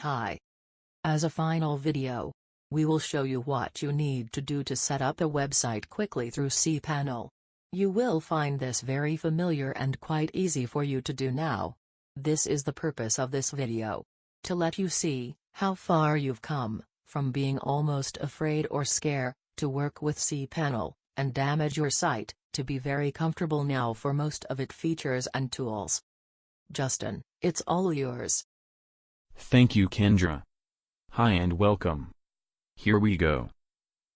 Hi. As a final video, we will show you what you need to do to set up a website quickly through cPanel. You will find this very familiar and quite easy for you to do now. This is the purpose of this video. To let you see how far you've come, from being almost afraid or scared, to work with cPanel, and damage your site, to be very comfortable now for most of its features and tools. Justin, it's all yours. Thank you, Kendra. Hi and welcome. Here we go.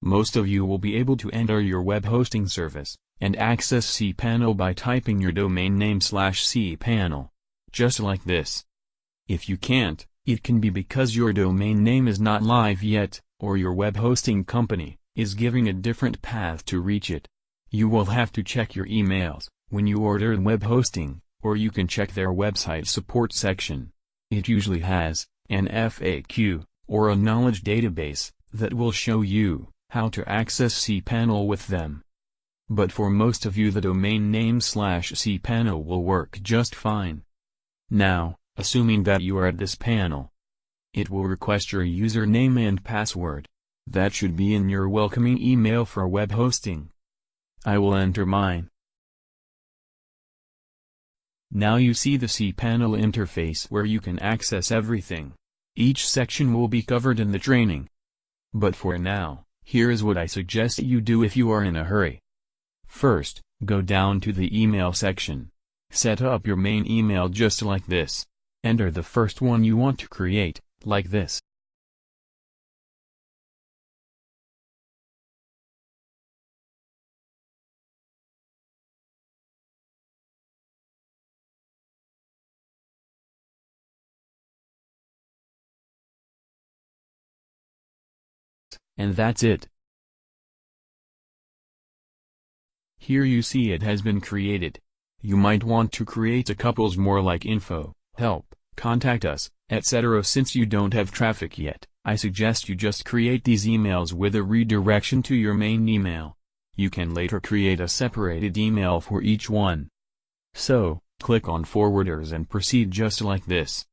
Most of you will be able to enter your web hosting service and access cPanel by typing your domain name /cPanel, just like this. If you can't, it can be because your domain name is not live yet, or your web hosting company is giving a different path to reach it. You will have to check your emails when you order web hosting, or you can check their website support section. It usually has an FAQ, or a knowledge database, that will show you how to access cPanel with them. But for most of you the domain name /cPanel will work just fine. Now, assuming that you are at this panel, it will request your username and password. That should be in your welcoming email for web hosting. I will enter mine. Now you see the cPanel interface where you can access everything. Each section will be covered in the training. But for now, here is what I suggest you do if you are in a hurry. First, go down to the email section. Set up your main email just like this. Enter the first one you want to create, like this. And that's it. Here you see it has been created. You might want to create a couples more like info, help, contact us, etc. Since you don't have traffic yet, I suggest you just create these emails with a redirection to your main email. You can later create a separated email for each one. So, click on forwarders and proceed just like this.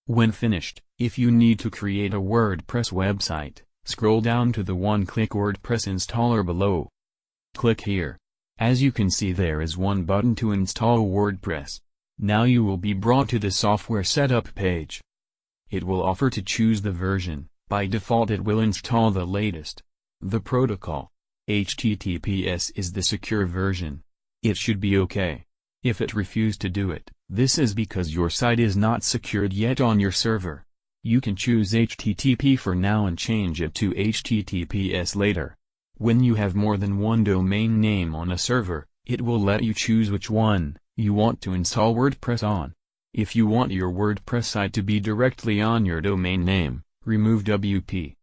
When finished, if you need to create a WordPress website, scroll down to the one-click WordPress installer below. Click here. As you can see, there is one button to install WordPress. Now you will be brought to the software setup page. It will offer to choose the version. By default it will install the latest. The protocol, HTTPS, is the secure version. It should be okay. If it refused to do it, this is because your site is not secured yet on your server. You can choose HTTP for now and change it to HTTPS later. When you have more than one domain name on a server, it will let you choose which one you want to install WordPress on. If you want your WordPress site to be directly on your domain name, remove WP.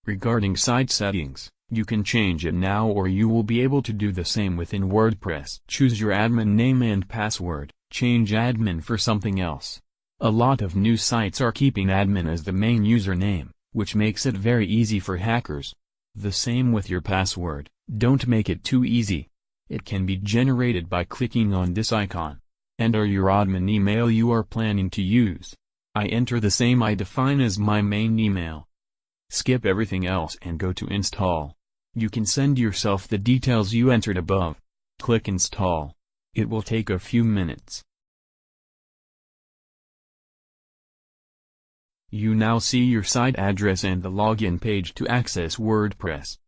Regarding site settings, you can change it now, or you will be able to do the same within WordPress. Choose your admin name and password, change admin for something else. A lot of new sites are keeping admin as the main username, which makes it very easy for hackers. The same with your password, don't make it too easy. It can be generated by clicking on this icon. Enter your admin email you are planning to use. I enter the same I define as my main email. Skip everything else and go to install. You can send yourself the details you entered above. Click install. It will take a few minutes. You now see your site address and the login page to access WordPress.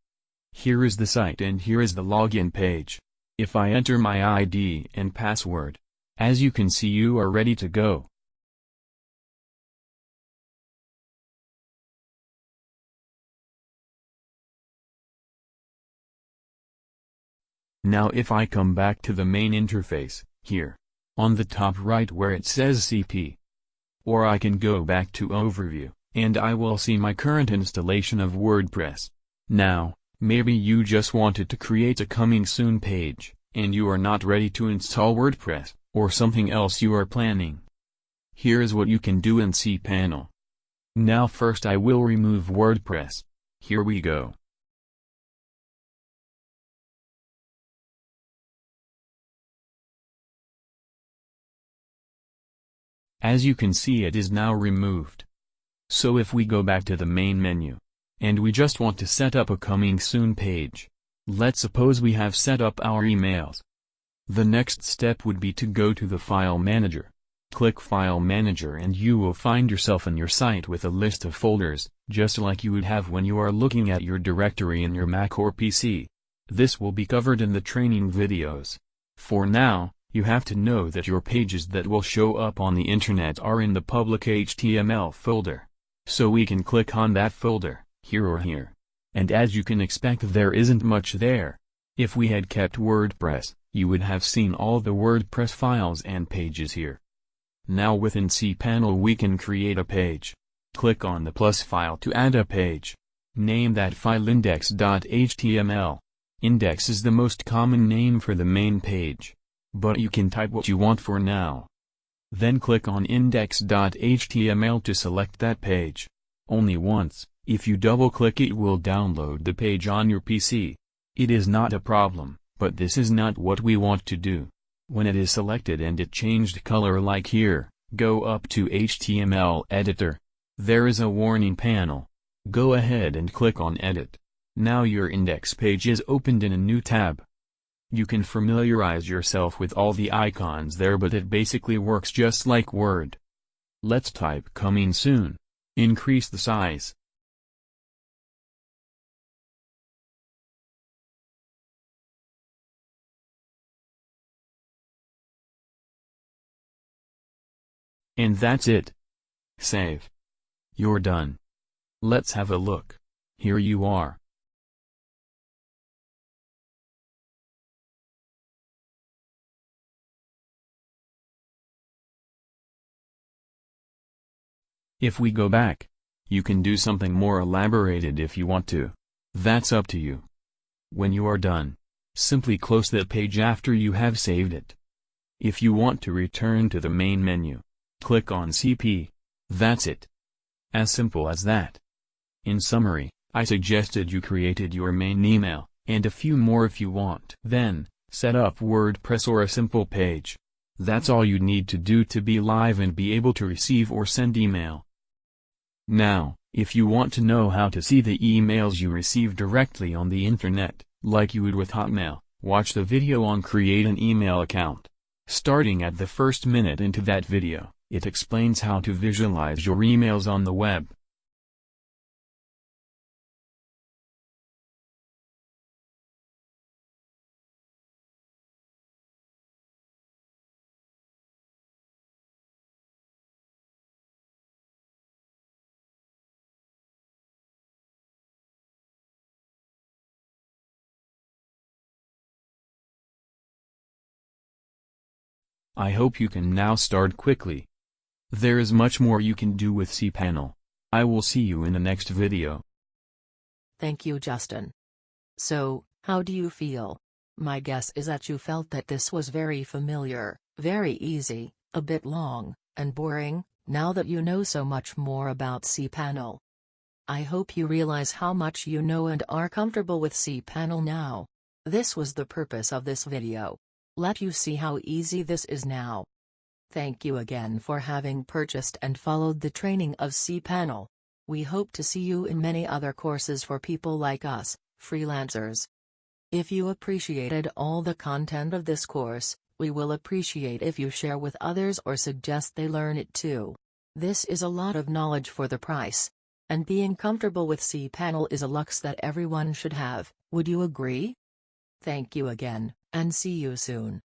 Here is the site and here is the login page. If I enter my ID and password, as you can see, you are ready to go. Now if I come back to the main interface, here. On the top right where it says CP. Or I can go back to Overview, and I will see my current installation of WordPress. Now, maybe you just wanted to create a coming soon page, and you are not ready to install WordPress, or something else you are planning. Here is what you can do in cPanel. Now first I will remove WordPress. Here we go. As you can see, it is now removed. So if we go back to the main menu, and we just want to set up a coming soon page, let's suppose we have set up our emails. The next step would be to go to the File Manager. Click File Manager and you will find yourself in your site with a list of folders, just like you would have when you are looking at your directory in your Mac or PC. This will be covered in the training videos. For now, you have to know that your pages that will show up on the internet are in the public HTML folder. So we can click on that folder, here or here. And as you can expect, there isn't much there. If we had kept WordPress, you would have seen all the WordPress files and pages here. Now within cPanel we can create a page. Click on the plus file to add a page. Name that file index.html. Index is the most common name for the main page. But you can type what you want for now. Then click on index.html to select that page. Only once. If you double-click it will download the page on your PC. It is not a problem, but this is not what we want to do. When it is selected and it changed color like here, go up to HTML editor. There is a warning panel. Go ahead and click on Edit. Now your index page is opened in a new tab. You can familiarize yourself with all the icons there, but it basically works just like Word. Let's type coming soon. Increase the size. And that's it. Save. You're done. Let's have a look. Here you are. If we go back, you can do something more elaborated if you want to. That's up to you. When you are done, simply close that page after you have saved it. If you want to return to the main menu, click on CP. That's it. As simple as that. In summary, I suggested you created your main email, and a few more if you want. Then, set up WordPress or a simple page. That's all you need to do to be live and be able to receive or send email. Now, if you want to know how to see the emails you receive directly on the internet, like you would with Hotmail, watch the video on Create an Email Account. Starting at the first minute into that video, it explains how to visualize your emails on the web. I hope you can now start quickly. There is much more you can do with cPanel. I will see you in the next video. Thank you, Justin. So, how do you feel? My guess is that you felt that this was very familiar, very easy, a bit long, and boring, now that you know so much more about cPanel. I hope you realize how much you know and are comfortable with cPanel now. This was the purpose of this video. Let you see how easy this is now. Thank you again for having purchased and followed the training of cPanel. We hope to see you in many other courses for people like us, freelancers. If you appreciated all the content of this course, we will appreciate if you share with others or suggest they learn it too. This is a lot of knowledge for the price. And being comfortable with cPanel is a lux that everyone should have, would you agree? Thank you again, and see you soon.